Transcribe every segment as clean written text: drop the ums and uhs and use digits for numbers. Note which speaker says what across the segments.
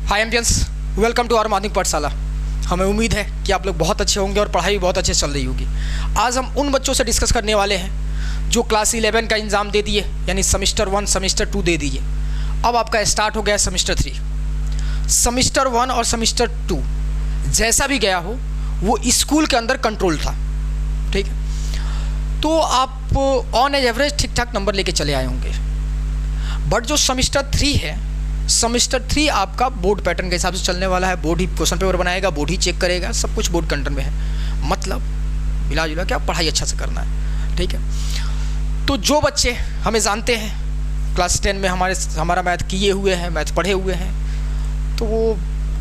Speaker 1: Hi ambience, welcome to our morning पाठशाला। हमें उम्मीद है कि आप लोग बहुत अच्छे होंगे और पढ़ाई भी बहुत अच्छे चल रही होगी। आज हम उन बच्चों से डिस्कस करने वाले हैं जो क्लास 11 का एग्ज़ाम दे दिए, यानी सेमेस्टर 1 सेमेस्टर 2 दे दिए। अब आपका स्टार्ट हो गया सेमेस्टर 3। सेमेस्टर 1 और सेमेस्टर 2 जैसा भी गया हो वो स्कूल के अंदर कंट्रोल था, ठीक है। तो आप ऑन एवरेज ठीक ठाक नंबर लेके चले आए होंगे। बट जो सेमेस्टर 3 है, सेमेस्टर 3 आपका बोर्ड पैटर्न के हिसाब से चलने वाला है। बोर्ड ही क्वेश्चन पेपर बनाएगा, बोर्ड ही चेक करेगा, सब कुछ बोर्ड कंटेंट में है। मतलब मिला जुला के आप पढ़ाई अच्छा से करना है, ठीक है। तो जो बच्चे हमें जानते हैं, क्लास 10 में हमारा मैथ किए हुए हैं, मैथ पढ़े हुए हैं, तो वो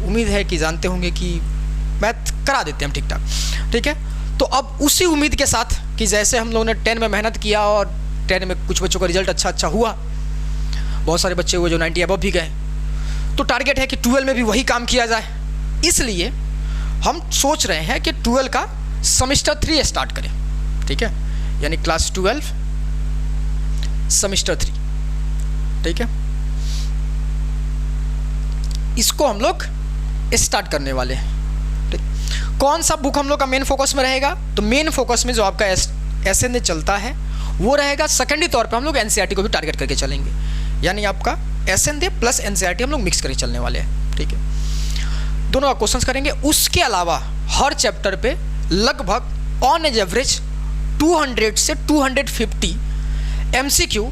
Speaker 1: उम्मीद है कि जानते होंगे कि मैथ करा देते हैं हम ठीक ठाक, ठीक है। तो अब उसी उम्मीद के साथ कि जैसे हम लोगों ने 10 में मेहनत किया और 10 में कुछ बच्चों का रिजल्ट अच्छा हुआ, बहुत सारे बच्चे हुए जो 90 अबव भी गए, तो टारगेट है कि 12 में भी वही काम किया जाए। इसलिए हम सोच रहे हैं कि 12 का सेमेस्टर 3 स्टार्ट करें, ठीक है। यानी क्लास 12 सेमेस्टर 3, ठीक है। इसको हम लोग स्टार्ट करने वाले हैं, ठीक। कौन सा बुक हम लोग का मेन फोकस में रहेगा? तो मेन फोकस में जो आपका एसएनए चलता है वो रहेगा। सेकेंडरी तौर पे हम लोग एनसीईआरटी को भी टारगेट करके चलेंगे, यानी आपका एसएनए प्लस एनसीईआरटी हम लोग मिक्स करके चलने वाले हैं, ठीक है। दोनों का क्वेश्चंस करेंगे। उसके अलावा हर चैप्टर पे लगभग ऑन एवरेज 200 से 250 एमसीक्यू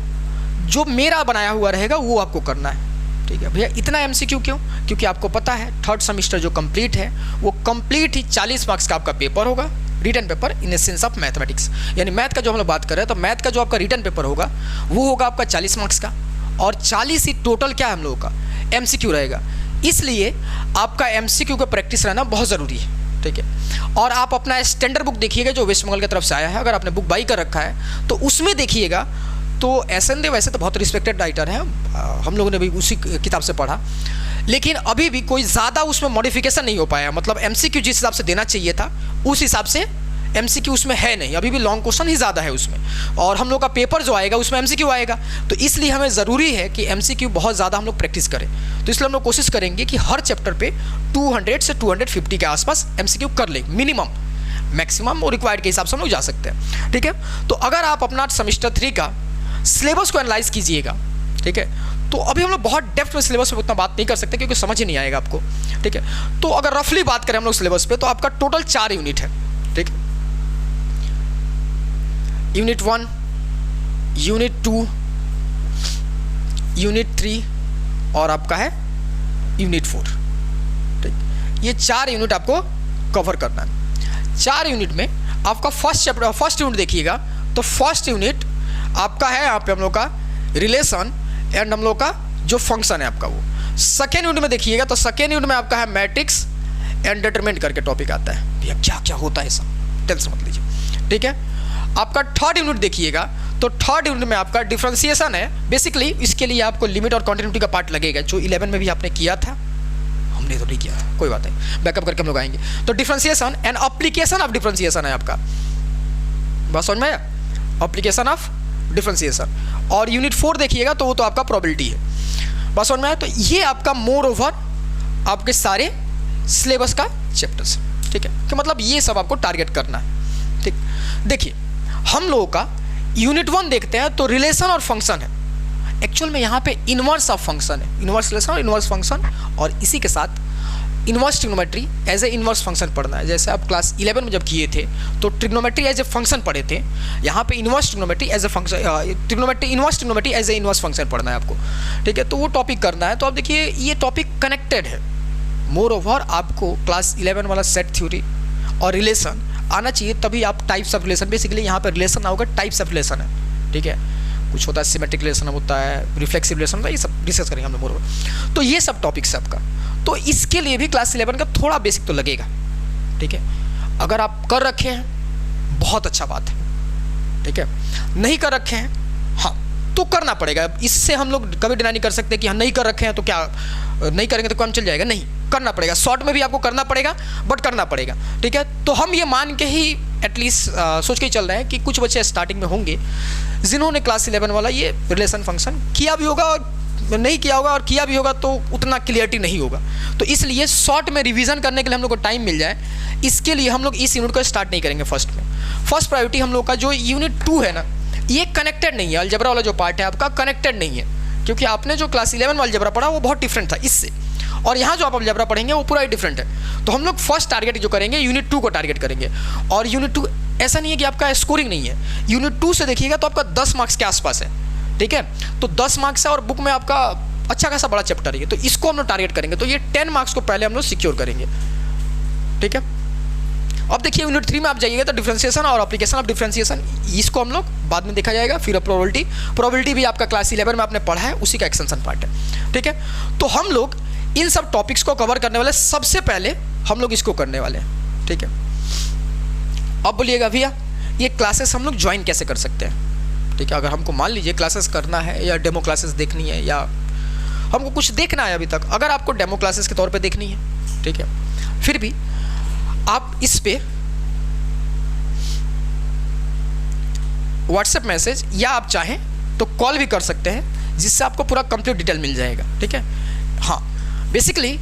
Speaker 1: जो मेरा बनाया हुआ रहेगा वो आपको करना है, ठीक है भैया। इतना एमसीक्यू क्यों? क्योंकि आपको पता है थर्ड सेमेस्टर जो कंप्लीट है वो कंप्लीट ही 40 मार्क्स का आपका पेपर होगा, written paper in essence of mathematics. यानी मैथ का जो हम लोग बात कर रहे हैं, तो मैथ का जो आपका रिटन पेपर होगा वो होगा आपका 40 मार्क्स का, और 40 ही टोटल क्या है हम लोगों का एमसीक्यू रहेगा। इसलिए आपका एमसीक्यू का प्रैक्टिस रहना बहुत ज़रूरी है, ठीक है। और आप अपना स्टैंडर्ड बुक देखिएगा जो वेस्ट बंगाल की तरफ से आया है। अगर आपने बुक बाई कर रखा है तो उसमें देखिएगा, तो एसएनए वैसे तो बहुत रिस्पेक्टेड राइटर हैं, हम लोगों ने भी उसी किताब से पढ़ा, लेकिन अभी भी कोई ज़्यादा उसमें मॉडिफिकेशन नहीं हो पाया। मतलब एमसीक्यू जिस हिसाब से देना चाहिए था उस हिसाब से एमसीक्यू उसमें है नहीं, अभी भी लॉन्ग क्वेश्चन ही ज़्यादा है उसमें। और हम लोग का पेपर जो आएगा उसमें एमसीक्यू आएगा, तो इसलिए हमें ज़रूरी है कि एमसीक्यू बहुत ज़्यादा हम लोग प्रैक्टिस करें। तो इसलिए हम लोग कोशिश करेंगे कि हर चैप्टर पे 200 से 250 के आसपास एमसीक्यू कर ले, मिनिमम। मैक्सिमम और रिक्वायर्ड के हिसाब से हम लोग जा सकते हैं, ठीक है। तो अगर आप अपना सेमेस्टर 3 का सिलेबस को एनालाइज कीजिएगा, ठीक है। तो अभी हम लोग बहुत डेप्थ में सिलेबस पे उतना बात नहीं कर सकते क्योंकि समझ ही नहीं आएगा आपको, ठीक है। तो अगर रफली बात करें हम लोग सिलेबस पे, तो आपका टोटल 4 यूनिट है, ठीक है। यूनिट 1, यूनिट 2, यूनिट 3 और आपका है यूनिट 4, ठीक। ये 4 यूनिट आपको कवर करना है। 4 यूनिट में आपका फर्स्ट यूनिट देखिएगा, तो फर्स्ट यूनिट आपका है यहाँ पे हम लोग का रिलेशन एंड हम लोग का जो फंक्शन है आपका वो। सेकेंड यूनिट में देखिएगा, तो सेकेंड यूनिट में आपका है मैट्रिक्स एंड डिटरमिनेंट करके टॉपिक आता है। भैया क्या क्या होता है सब टेंशन मत लीजिए, ठीक है। आपका थर्ड यूनिट देखिएगा, तो थर्ड यूनिट में आपका डिफरेंशिएशन है। बेसिकली इसके लिए आपको लिमिट और कॉन्टिन्यूटी का पार्ट लगेगा, जो 11 में भी आपने किया था, हमने तो नहीं किया था, कोई बात नहीं, बैकअप करके हम लोग आएंगे। तो differentiation and application of differentiation है आपका, बस समझ में आया, एप्लीकेशन ऑफ डिफरेंशिएशन। और यूनिट 4 देखिएगा, तो वो तो आपका प्रोबेबिलिटी है, बस समझ में आया। तो ये आपका मोर ओवर आपके सारे सिलेबस का चैप्टर्स, ठीक है। कि मतलब ये सब आपको टारगेट करना है, ठीक। देखिए हम लोगों का यूनिट 1 देखते हैं, तो रिलेशन और फंक्शन है। एक्चुअल में यहाँ पे इनवर्स ऑफ फंक्शन है, इनवर्स रिलेशन और इनवर्स फंक्शन, और इसी के साथ inverse trigonometry as a inverse function पढ़ना है। जैसे आप क्लास 11 में जब किए थे तो ट्रिग्नोमेट्री एज ए फंक्शन पढ़े थे, यहाँ पे inverse trigonometry as a function, inverse trigonometry as a inverse function पढ़ना है आपको, ठीक है। तो वो टॉपिक करना है। तो आप देखिए ये टॉपिक कनेक्टेड है। मोर ओवर आपको क्लास 11 वाला सेट थ्योरी और रिलेशन आना चाहिए, तभी आप टाइप्स ऑफ रिलेशन, बेसिकली यहाँ पर रिलेशन ना होगा, टाइप्स ऑफ रिलेशन है, ठीक है। कुछ होता है सिमेट्रिक रिलेशन होता है, रिफ्लेक्सिव रिलेशन होता है, ये सब डिस्कस करेंगे हम लोग मोर ओवर। तो ये सब टॉपिक्स है आपका, तो इसके लिए भी क्लास 11 का थोड़ा बेसिक तो लगेगा, ठीक है। अगर आप कर रखे हैं बहुत अच्छा बात है, ठीक है। नहीं कर रखे हैं, हाँ तो करना पड़ेगा। इससे हम लोग कभी डिनाई नहीं कर सकते कि हम नहीं कर रखे हैं तो क्या नहीं करेंगे तो काम चल जाएगा, नहीं, करना पड़ेगा। शॉर्ट में भी आपको करना पड़ेगा, बट करना पड़ेगा, ठीक है। तो हम ये मान के ही एटलीस्ट सोच के ही चल रहे हैं कि कुछ बच्चे स्टार्टिंग में होंगे जिन्होंने क्लास 11 वाला ये रिलेशन फंक्शन किया भी होगा और नहीं किया होगा, और किया भी होगा तो उतना क्लियरिटी नहीं होगा। तो इसलिए शॉर्ट में रिवीजन करने के लिए हम लोग को टाइम मिल जाए, इसके लिए हम लोग इस यूनिट को स्टार्ट नहीं करेंगे फर्स्ट में। फर्स्ट प्रायोरिटी हम लोग का जो यूनिट 2 है ना, ये कनेक्टेड नहीं है, अलजेब्रा वाला जो पार्ट है आपका कनेक्टेड नहीं है, क्योंकि आपने जो क्लास 11 वाला अलजेब्रा पढ़ा वो बहुत डिफरेंट था इससे, और यहाँ जो आप अलजेब्रा पढ़ेंगे वो पूरा ही डिफरेंट है। तो हम लोग फर्स्ट टारगेट जो करेंगे यूनिट 2 को टारगेट करेंगे। और यूनिट 2 ऐसा नहीं है कि आपका स्कोरिंग नहीं है, यूनिट 2 से देखिएगा तो आपका 10 मार्क्स के आसपास है, ठीक है। तो 10 मार्क्स है और बुक में आपका अच्छा खासा बड़ा चैप्टर है, तो इसको हम लोग टारगेट करेंगे। तो ये 10 मार्क्स को पहले हम लोग सिक्योर करेंगे, ठीक है। अब देखिए यूनिट 3 में आप जाइएगा तो डिफरेंशिएशन और एप्लीकेशन ऑफ डिफरेंशिएशन, इसको हम लोग बाद में देखा जाएगा। फिर प्रोबेबिलिटी भी आपका क्लास 11 में आपने पढ़ा है, उसी का एक्सटेंशन पार्ट है, ठीक है। तो हम लोग इन सब टॉपिक्स को कवर करने वाले, सबसे पहले हम लोग इसको करने वाले हैं, ठीक है। अब बोलिएगा भैया ये क्लासेस हम लोग ज्वाइन कैसे कर सकते हैं, ठीक है। अगर हमको मान लीजिए क्लासेस करना है या डेमो क्लासेस देखनी है, या हमको कुछ देखना है अभी तक, अगर आपको डेमो क्लासेस के तौर पे देखनी है, ठीक है, फिर भी आप इस पे व्हाट्सएप मैसेज या आप चाहें तो कॉल भी कर सकते हैं, जिससे आपको पूरा कंप्लीट डिटेल मिल जाएगा, ठीक है। हाँ, बेसिकली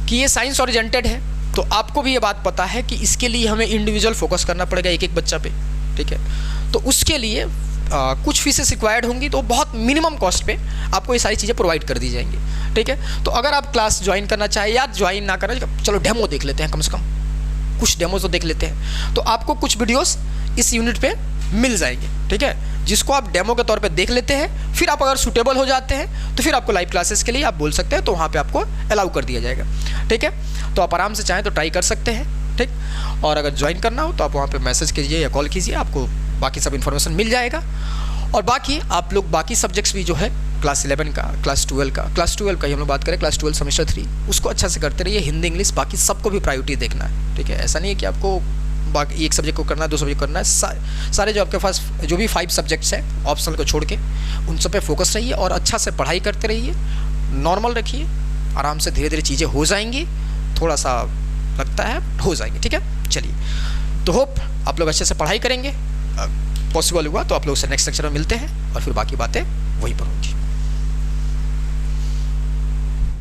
Speaker 1: कि ये साइंस ओरिएंटेड है, तो आपको भी ये बात पता है कि इसके लिए हमें इंडिविजुअल फोकस करना पड़ेगा एक एक बच्चा पे, ठीक है। तो उसके लिए कुछ फीसेस रिक्वायर्ड होंगी, तो बहुत मिनिमम कॉस्ट पे आपको ये सारी चीज़ें प्रोवाइड कर दी जाएंगी, ठीक है। तो अगर आप क्लास ज्वाइन करना चाहें या ज्वाइन ना करना, चलो डेमो देख लेते हैं, कम से कम कुछ डेमोज तो देख लेते हैं, तो आपको कुछ वीडियोस इस यूनिट पे मिल जाएंगे, ठीक है, जिसको आप डेमो के तौर पे देख लेते हैं। फिर आप अगर सूटेबल हो जाते हैं तो फिर आपको लाइव क्लासेस के लिए आप बोल सकते हैं, तो वहाँ पे आपको अलाउ कर दिया जाएगा, ठीक है। तो आप आराम से चाहें तो ट्राई कर सकते हैं, ठीक। और अगर ज्वाइन करना हो तो आप वहाँ पे मैसेज कीजिए या कॉल कीजिए, आपको बाकी सब इन्फॉर्मेशन मिल जाएगा। और बाकी आप लोग बाकी सब्जेक्ट्स भी जो है क्लास 11 का, क्लास 12 का ही हम लोग बात करें, क्लास 12 सेमेस्टर 3 उसको अच्छा से करते रहिए। हिंदी इंग्लिश बाकी सबको भी प्रायोरिटी देखना है, ठीक है। ऐसा नहीं है कि आपको बाकी एक सब्जेक्ट को करना है, 2 सब्जेक्ट करना है, सारे जो आपके पास जो भी 5 सब्जेक्ट्स हैं ऑप्शनल को छोड़ के उन सब पे फोकस रहिए और अच्छा से पढ़ाई करते रहिए, नॉर्मल रखिए, आराम से धीरे धीरे चीज़ें हो जाएंगी, थोड़ा सा लगता है हो जाएंगी, ठीक है। चलिए, तो होप आप लोग अच्छे से पढ़ाई करेंगे, पॉसिबल हुआ तो आप लोग से नेक्स्ट लेक्चर में मिलते हैं और फिर बाकी बातें वहीं पर होंगी।